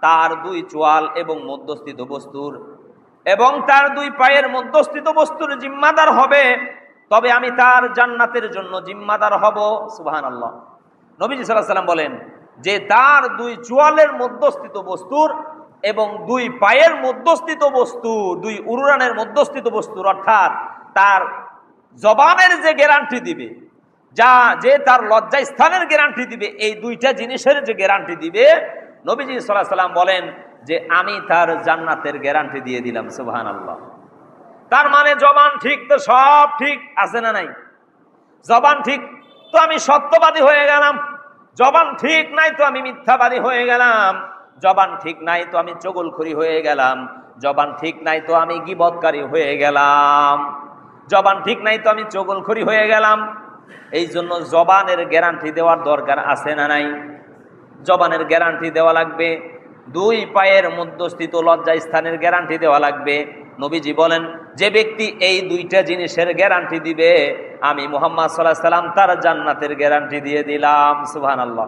তার দুই চোয়াল এবং মধ্যস্থিত বস্তুর এবং তার দুই পায়ের মধ্যস্থিত বস্তুর জিম্মাদার হবে, তবে আমি তার জান্নাতের জন্য জিম্মাদার হব। সুবহানাল্লাহ। নবীজি সাল্লাল্লাহু আলাইহি ওয়াসাল্লাম বলেন যে তার দুই চোয়ালের মধ্যস্থিত বস্তুর এবং দুই পায়ের মধ্যস্থিত বস্তু, দুই উরুরানের মধ্যস্থিত বস্তুর, অর্থাৎ তার জবানের যে গ্যারান্টি দিবে, যে তার লজ্জা স্থানের গ্যারান্টি দিবে, এই দুইটা জিনিসের যে গ্যারান্টি দিবে, নবীজি সাল্লাল্লাহু আলাইহি ওয়াসাল্লাম বলেন যে আমি তার জান্নাতের গ্যারান্টি দিয়ে দিলাম। সুবহানাল্লাহ। তার মানে জবান ঠিক তো সব ঠিক আছে না নাই? জবান ঠিক তো আমি সত্যবাদী হয়ে গেলাম, জবান ঠিক নাই তো আমি মিথ্যাবাদী হয়ে গেলাম, জবান ঠিক নাই তো আমি চগলখড়ি হয়ে গেলাম, জবান ঠিক নাই তো আমি গীবতকারী হয়ে গেলাম, জবান ঠিক নাই তো আমি চগলখড়ি হয়ে গেলাম। এই জন্য জবানের গ্যারান্টি দেওয়ার দরকার আছে না নাই? জবানের গ্যারান্টি দেওয়া লাগবে, দুই পায়ের মধ্যস্থিত লজ্জা স্থানের গ্যারান্টি দেওয়া লাগবে। নবীজি বলেন যে ব্যক্তি এই দুইটা জিনিসের গ্যারান্টি দিবে, আমি মুহাম্মদ সাল্লাল্লাহু আলাইহি ওয়াসাল্লাম তার জান্নাতের গ্যারান্টি দিয়ে দিলাম। সুবহানাল্লাহ।